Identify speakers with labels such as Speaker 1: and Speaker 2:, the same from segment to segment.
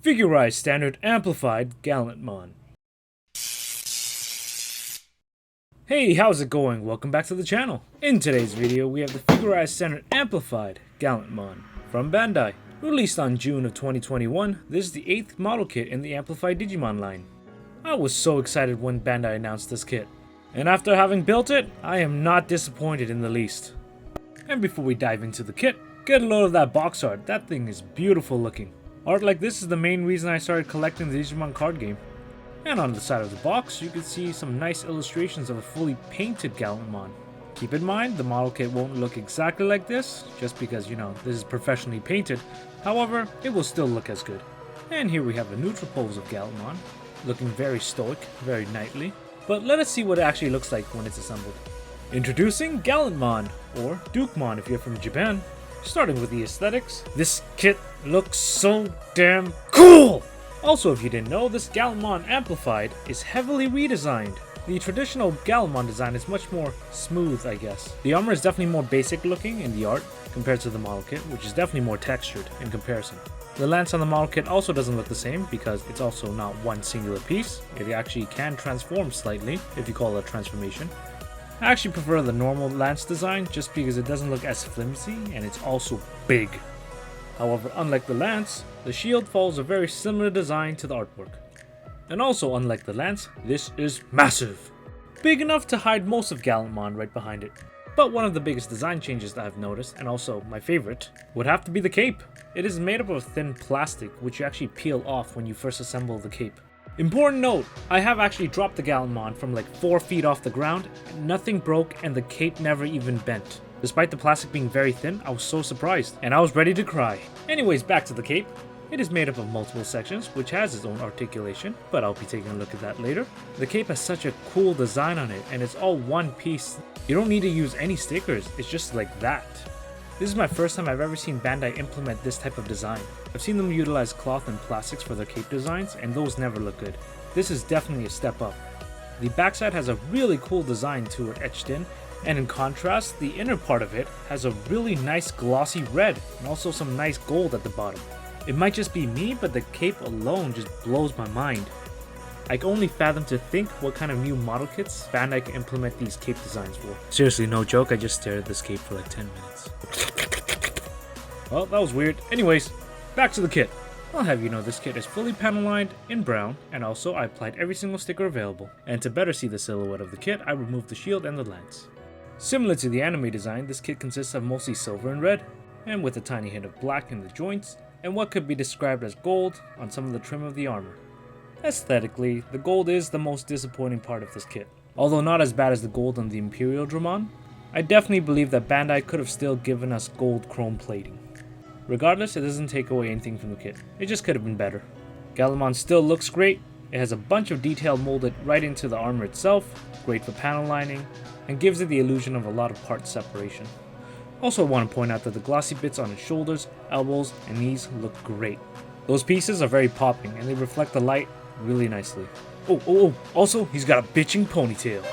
Speaker 1: Figurized Standard Amplified Gallantmon. Hey, how's it going? Welcome back to the channel. In today's video, we have the Figurized Standard Amplified Gallantmon from Bandai. Released on June of 2021, this is the 8th model kit in the Amplified Digimon line. I was so excited when Bandai announced this kit, and after having built it, I am not disappointed in the least. And before we dive into the kit, get a load of that box art. That thing is beautiful looking. Art like this is the main reason I started collecting the Digimon card game. And on the side of the box, you can see some nice illustrations of a fully painted Gallantmon. Keep in mind, the model kit won't look exactly like this, just because, this is professionally painted. However, it will still look as good. And here we have a neutral pose of Gallantmon, looking very stoic, very knightly. But let us see what it actually looks like when it's assembled. Introducing Gallantmon, or Dukemon if you're from Japan. Starting with the aesthetics, this kit looks so damn cool! Also, if you didn't know, this Gallantmon Amplified is heavily redesigned. The traditional Gallantmon design is much more smooth, I guess. The armor is definitely more basic looking in the art compared to the model kit, which is definitely more textured in comparison. The lance on the model kit also doesn't look the same because it's also not one singular piece. It actually can transform slightly, if you call it a transformation. I actually prefer the normal lance design just because it doesn't look as flimsy and it's also big. However, unlike the lance, the shield follows a very similar design to the artwork. And also, unlike the lance, this is massive. Big enough to hide most of Gallantmon right behind it. But one of the biggest design changes that I've noticed, and also my favorite, would have to be the cape. It is made up of thin plastic, which you actually peel off when you first assemble the cape. Important note, I have actually dropped the Gallantmon from like 4 feet off the ground, nothing broke and the cape never even bent. Despite the plastic being very thin, I was so surprised, and I was ready to cry. Anyways, back to the cape. It is made up of multiple sections, which has its own articulation, but I'll be taking a look at that later. The cape has such a cool design on it, and it's all one piece. You don't need to use any stickers, it's just like that. This is my first time I've ever seen Bandai implement this type of design. I've seen them utilize cloth and plastics for their cape designs, and those never look good. This is definitely a step up. The backside has a really cool design to it etched in, and in contrast, the inner part of it has a really nice glossy red, and also some nice gold at the bottom. It might just be me, but the cape alone just blows my mind. I can only fathom to think what kind of new model kits Bandai can implement these cape designs for. Seriously, no joke, I just stared at this cape for like 10 minutes. Well, that was weird. Anyways, back to the kit. I'll have you know this kit is fully panel lined in brown, and also I applied every single sticker available. And to better see the silhouette of the kit, I removed the shield and the lance. Similar to the anime design, this kit consists of mostly silver and red, and with a tiny hint of black in the joints, and what could be described as gold on some of the trim of the armor. Aesthetically, the gold is the most disappointing part of this kit. Although not as bad as the gold on the Imperial Dramon, I definitely believe that Bandai could have still given us gold chrome plating. Regardless, it doesn't take away anything from the kit, it just could have been better. Gallantmon still looks great. It has a bunch of detail molded right into the armor itself, great for panel lining, and gives it the illusion of a lot of part separation. Also, I want to point out that the glossy bits on its shoulders, elbows, and knees look great. Those pieces are very popping and they reflect the light really nicely. Also, he's got a bitching ponytail.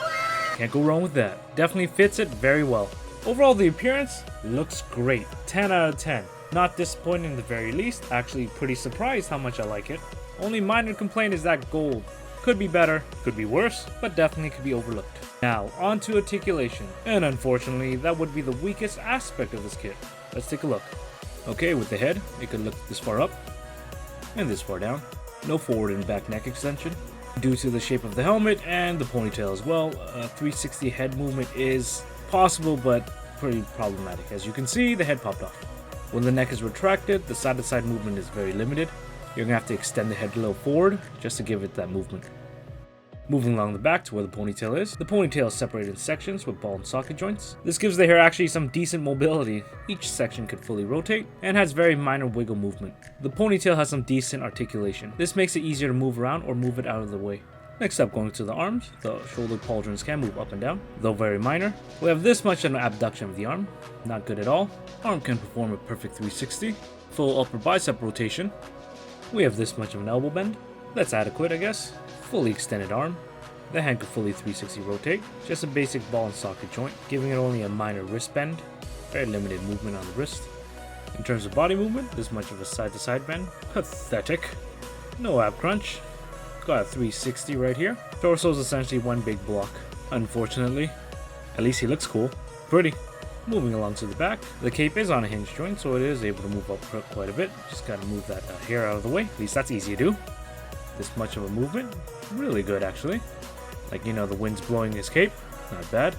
Speaker 1: Can't go wrong with that. Definitely fits it very well. Overall, the appearance looks great. 10 out of 10. Not disappointing in the very least. Actually, pretty surprised how much I like it. Only minor complaint is that gold. Could be better, could be worse, but definitely could be overlooked. Now, on to articulation. And unfortunately, that would be the weakest aspect of this kit. Let's take a look. Okay, with the head, it could look this far up and this far down. No forward and back neck extension. Due to the shape of the helmet and the ponytail as well, a 360 head movement is possible but pretty problematic. As you can see, the head popped off. When the neck is retracted, the side-to-side movement is very limited. You're going to have to extend the head a little forward just to give it that movement. Moving along the back to where the ponytail is separated in sections with ball and socket joints. This gives the hair actually some decent mobility. Each section could fully rotate and has very minor wiggle movement. The ponytail has some decent articulation. This makes it easier to move around or move it out of the way. Next up, going to the arms, the shoulder pauldrons can move up and down, though very minor. We have this much of an abduction of the arm, not good at all. Arm can perform a perfect 360. Full upper bicep rotation. We have this much of an elbow bend. That's adequate, I guess. Fully extended arm. The hand could fully 360 rotate. Just a basic ball and socket joint, giving it only a minor wrist bend. Very limited movement on the wrist. In terms of body movement, this much of a side-to-side bend. Pathetic. No ab crunch. Got a 360 right here. Torso is essentially one big block. Unfortunately. At least he looks cool. Pretty. Moving along to the back. The cape is on a hinge joint, so it is able to move up quite a bit. Just gotta move that hair out of the way. At least that's easy to do. This much of a movement. Really good, actually. Like, you know, the wind's blowing his cape. Not bad.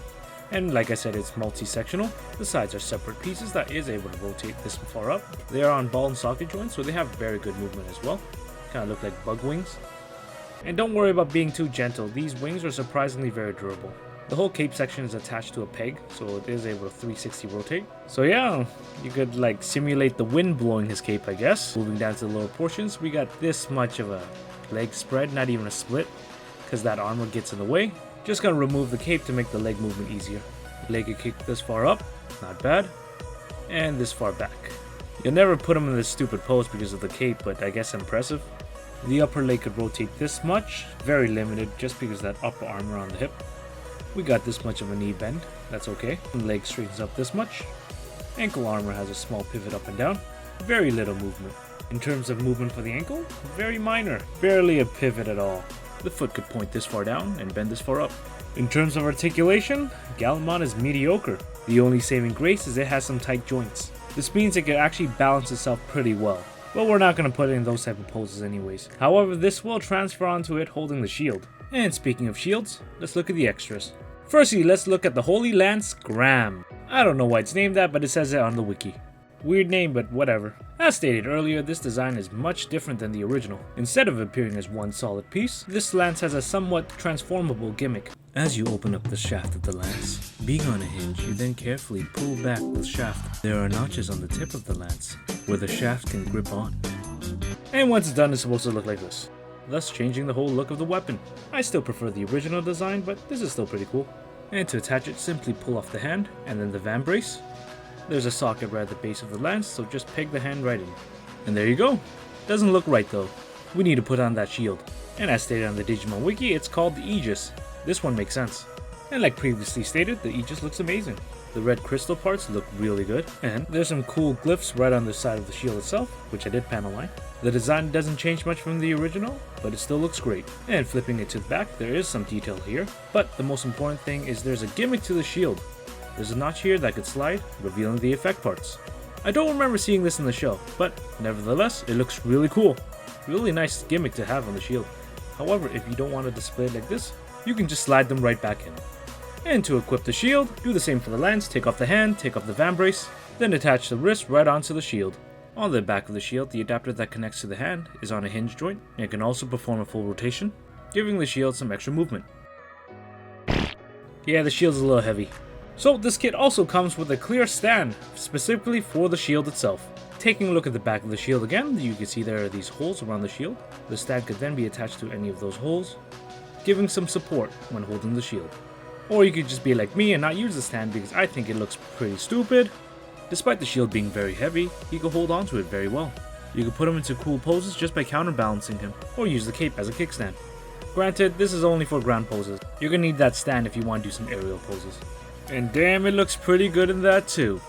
Speaker 1: And like I said, it's multi-sectional. The sides are separate pieces that is able to rotate this far up. They are on ball and socket joints, so they have very good movement as well. Kind of look like bug wings. And don't worry about being too gentle. These wings are surprisingly very durable. The whole cape section is attached to a peg, so it is able to 360 rotate. So yeah, you could like simulate the wind blowing his cape, I guess. Moving down to the lower portions, we got this much of a leg spread, not even a split, because that armor gets in the way. Just gonna remove the cape to make the leg movement easier. Leg could kick this far up, not bad, and this far back. You'll never put him in this stupid pose because of the cape, but I guess impressive. The upper leg could rotate this much, very limited just because of that upper armor on the hip. We got this much of a knee bend, that's okay. The leg straightens up this much. Ankle armor has a small pivot up and down, very little movement. In terms of movement for the ankle, very minor, barely a pivot at all. The foot could point this far down and bend this far up. In terms of articulation, Gallantmon is mediocre. The only saving grace is it has some tight joints. This means it can actually balance itself pretty well. But we're not going to put it in those type of poses anyways. However, this will transfer onto it holding the shield. And speaking of shields, let's look at the extras. Firstly, let's look at the Holy Lance Graham. I don't know why it's named that, but it says it on the wiki. Weird name, but whatever. As stated earlier, this design is much different than the original. Instead of appearing as one solid piece, this lance has a somewhat transformable gimmick. As you open up the shaft of the lance, being on a hinge, you then carefully pull back the shaft. There are notches on the tip of the lance, where the shaft can grip on. And once it's done, it's supposed to look like this, thus changing the whole look of the weapon. I still prefer the original design, but this is still pretty cool. And to attach it, simply pull off the hand, and then the vambrace. There's a socket right at the base of the lance, so just peg the hand right in. And there you go. Doesn't look right though. We need to put on that shield. And as stated on the Digimon wiki, it's called the Aegis. This one makes sense. And like previously stated, the Aegis looks amazing. The red crystal parts look really good, and there's some cool glyphs right on the side of the shield itself, which I did panel line. The design doesn't change much from the original, but it still looks great. And flipping it to the back, there is some detail here, but the most important thing is there's a gimmick to the shield. There's a notch here that could slide, revealing the effect parts. I don't remember seeing this in the show, but nevertheless, it looks really cool. Really nice gimmick to have on the shield. However, if you don't want to display it like this, you can just slide them right back in. And to equip the shield, do the same for the lance, take off the hand, take off the vambrace, then attach the wrist right onto the shield. On the back of the shield, the adapter that connects to the hand is on a hinge joint, and can also perform a full rotation, giving the shield some extra movement. Yeah, the shield's a little heavy. So this kit also comes with a clear stand, specifically for the shield itself. Taking a look at the back of the shield again, you can see there are these holes around the shield. The stand could then be attached to any of those holes, giving some support when holding the shield. Or you could just be like me and not use the stand because I think it looks pretty stupid. Despite the shield being very heavy, he could hold onto it very well. You could put him into cool poses just by counterbalancing him, or use the cape as a kickstand. Granted, this is only for ground poses. You're gonna need that stand if you want to do some aerial poses. And damn, it looks pretty good in that too.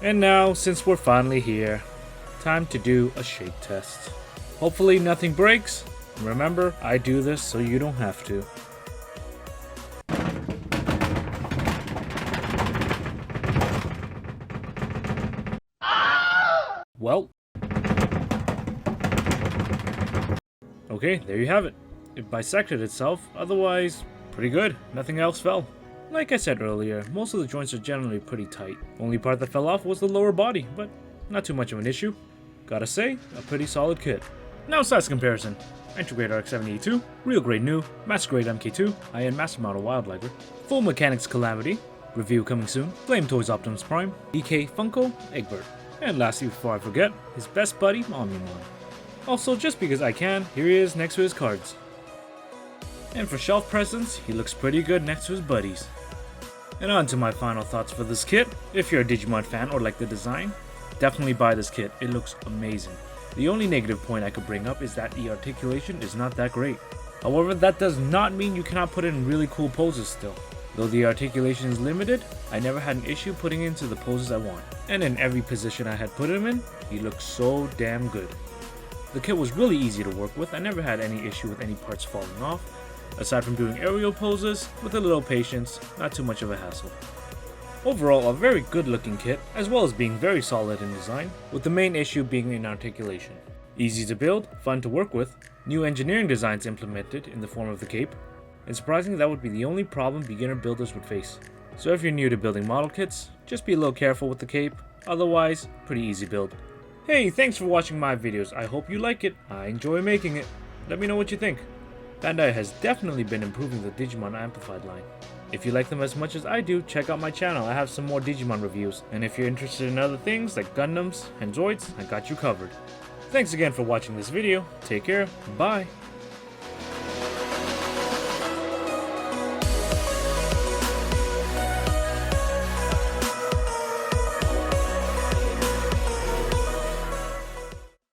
Speaker 1: And now, since we're finally here, time to do a shake test. Hopefully nothing breaks. Remember, I do this so you don't have to. Well. Okay, there you have it. It bisected itself, otherwise, pretty good. Nothing else fell. Like I said earlier, most of the joints are generally pretty tight. Only part that fell off was the lower body, but not too much of an issue. Gotta say, a pretty solid kit. Now size comparison. Entry grade RX-782, real grade new, master grade MK2, high-end master model Wildlifer, full mechanics Calamity, review coming soon, Flame Toys Optimus Prime, DK Funko Egbert. And lastly, before I forget, his best buddy Omnimon. Also, just because I can, here he is next to his cards. And for shelf presence, he looks pretty good next to his buddies. And on to my final thoughts for this kit. If you're a Digimon fan or like the design, definitely buy this kit, it looks amazing. The only negative point I could bring up is that the articulation is not that great. However, that does not mean you cannot put it in really cool poses still. Though the articulation is limited, I never had an issue putting into the poses I want. And in every position I had put him in, he looked so damn good. The kit was really easy to work with. I never had any issue with any parts falling off. Aside from doing aerial poses, with a little patience, not too much of a hassle. Overall, a very good looking kit, as well as being very solid in design, with the main issue being in articulation. Easy to build, fun to work with, new engineering designs implemented in the form of the cape, and surprisingly that would be the only problem beginner builders would face. So if you're new to building model kits, just be a little careful with the cape, otherwise, pretty easy build. Hey, thanks for watching my videos, I hope you like it, I enjoy making it. Let me know what you think. Bandai has definitely been improving the Digimon Amplified line. If you like them as much as I do, check out my channel, I have some more Digimon reviews. And if you're interested in other things like Gundams and Zoids, I got you covered. Thanks again for watching this video, take care, bye!